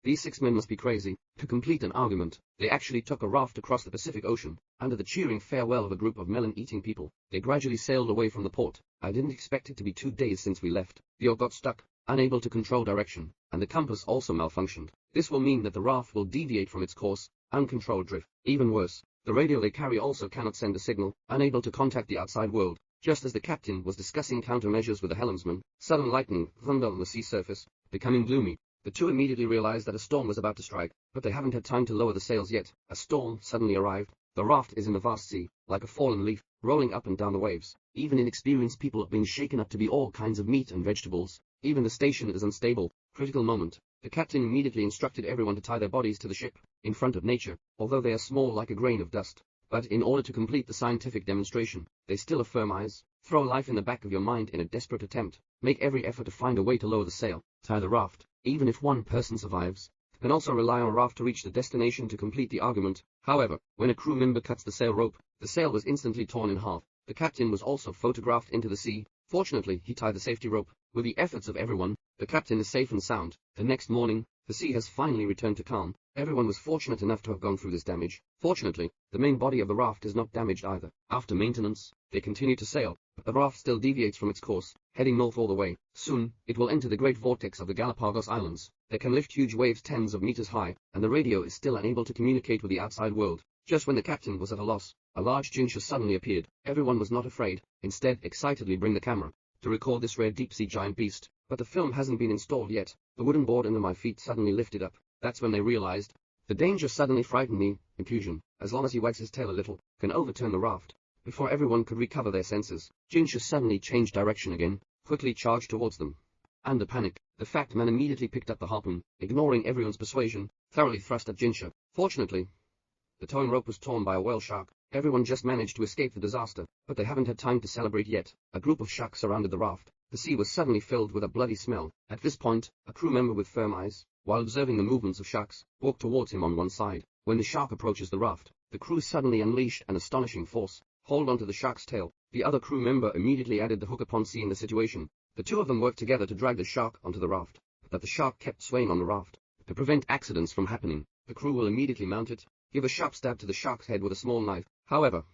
These 6 men must be crazy. To complete an argument, they actually took a raft across the Pacific Ocean. Under the cheering farewell of a group of melon-eating people, they gradually sailed away from the port. I didn't expect it to be 2 days since we left. The oar got stuck, unable to control direction, and the compass also malfunctioned. This will mean that the raft will deviate from its course, uncontrolled drift. Even worse, the radio they carry also cannot send a signal, unable to contact the outside world. Just as the captain was discussing countermeasures with the helmsman, sudden lightning, thunder on the sea surface, becoming gloomy. The two immediately realized that a storm was about to strike, but they haven't had time to lower the sails yet. A storm suddenly arrived. The raft is in the vast sea, like a fallen leaf, rolling up and down the waves. Even inexperienced people are being shaken up to be all kinds of meat and vegetables. Even the station is unstable. Critical moment. The captain immediately instructed everyone to tie their bodies to the ship, in front of nature, although they are small like a grain of dust. But in order to complete the scientific demonstration, they still have firm eyes. Throw life in the back of your mind in a desperate attempt. Make every effort to find a way to lower the sail. Tie the raft. Even if one person survives, can also rely on a raft to reach the destination to complete the argument. However, when a crew member cuts the sail rope, the sail was instantly torn in half. The captain was also photographed into the sea. Fortunately, he tied the safety rope. With the efforts of everyone, the captain is safe and sound. The next morning, the sea has finally returned to calm. Everyone was fortunate enough to have gone through this damage. Fortunately, the main body of the raft is not damaged either. After maintenance, they continue to sail, but the raft still deviates from its course, heading north all the way. Soon, it will enter the great vortex of the Galapagos Islands. They can lift huge waves tens of meters high, and the radio is still unable to communicate with the outside world. Just when the captain was at a loss, a large ginger suddenly appeared. Everyone was not afraid, instead excitedly bring the camera to record this rare deep-sea giant beast. But the film hasn't been installed yet. The wooden board under my feet suddenly lifted up. That's when they realized. The danger suddenly frightened me. Confusion, as long as he wags his tail a little, can overturn the raft. Before everyone could recover their senses, Ginger suddenly changed direction again, quickly charged towards them. Under panic, the fat man immediately picked up the harpoon, ignoring everyone's persuasion, thoroughly thrust at Ginger. Fortunately, the towing rope was torn by a whale shark. Everyone just managed to escape the disaster, but they haven't had time to celebrate yet. A group of sharks surrounded the raft. The sea was suddenly filled with a bloody smell. At this point, a crew member with firm eyes, while observing the movements of sharks, walked towards him on one side. When the shark approaches the raft, the crew suddenly unleash an astonishing force. Hold onto the shark's tail. The other crew member immediately added the hook upon seeing the situation. The two of them worked together to drag the shark onto the raft, but the shark kept swaying on the raft. To prevent accidents from happening, the crew will immediately mount it, give a sharp stab to the shark's head with a small knife. However,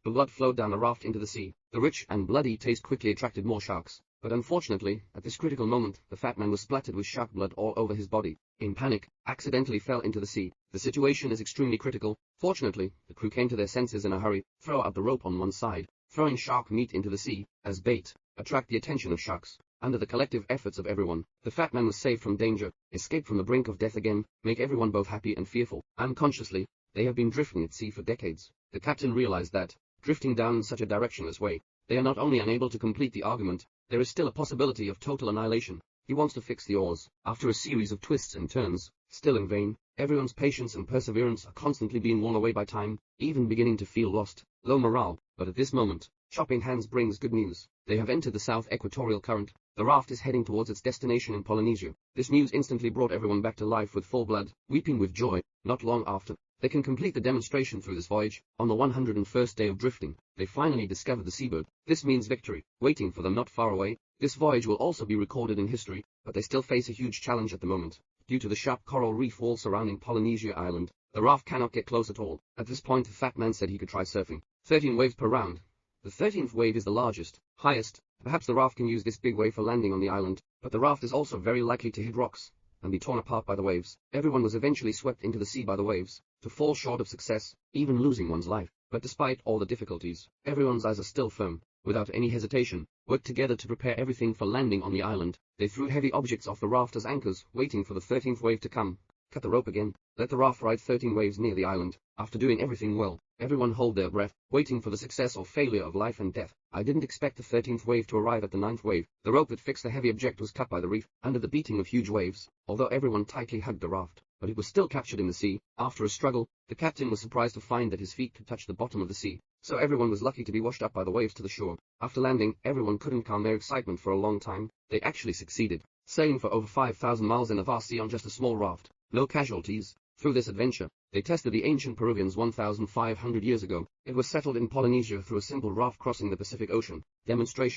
the blood flowed down the raft into the sea. The rich and bloody taste quickly attracted more sharks. But unfortunately, at this critical moment, the fat man was splattered with shark blood all over his body. In panic, accidentally fell into the sea. The situation is extremely critical. Fortunately, the crew came to their senses in a hurry. Throw out the rope on one side, throwing shark meat into the sea, as bait, attract the attention of sharks. Under the collective efforts of everyone, the fat man was saved from danger, escaped from the brink of death again, make everyone both happy and fearful. Unconsciously, they have been drifting at sea for decades. The captain realized that, drifting down in such a directionless way, they are not only unable to complete the argument, there is still a possibility of total annihilation. He wants to fix the oars. After a series of twists and turns, still in vain, everyone's patience and perseverance are constantly being worn away by time, even beginning to feel lost, low morale. But at this moment, Chopping Hands brings good news. They have entered the South Equatorial Current. The raft is heading towards its destination in Polynesia. This news instantly brought everyone back to life with full blood, weeping with joy. Not long after, they can complete the demonstration through this voyage. On the 101st day of drifting, they finally discovered the seabird. This means victory, waiting for them not far away. This voyage will also be recorded in history, but they still face a huge challenge at the moment. Due to the sharp coral reef wall surrounding Polynesia Island, the raft cannot get close at all. At this point, the fat man said he could try surfing. 13 waves per round. The 13th wave is the largest, highest. Perhaps the raft can use this big wave for landing on the island, but the raft is also very likely to hit rocks and be torn apart by the waves. Everyone was eventually swept into the sea by the waves, to fall short of success, even losing one's life. But despite all the difficulties, everyone's eyes are still firm. Without any hesitation, worked together to prepare everything for landing on the island. They threw heavy objects off the raft as anchors, waiting for the 13th wave to come. Cut the rope again. Let the raft ride 13 waves near the island. After doing everything well, everyone hold their breath, waiting for the success or failure of life and death. I didn't expect the 13th wave to arrive at the 9th wave. The rope that fixed the heavy object was cut by the reef, under the beating of huge waves, although everyone tightly hugged the raft. But it was still captured in the sea. After a struggle, the captain was surprised to find that his feet could touch the bottom of the sea. So everyone was lucky to be washed up by the waves to the shore. After landing, everyone couldn't calm their excitement for a long time. They actually succeeded, sailing for over 5,000 miles in a vast sea on just a small raft. No casualties. Through this adventure, they tested the ancient Peruvians 1,500 years ago. It was settled in Polynesia through a simple raft crossing the Pacific Ocean. Demonstration.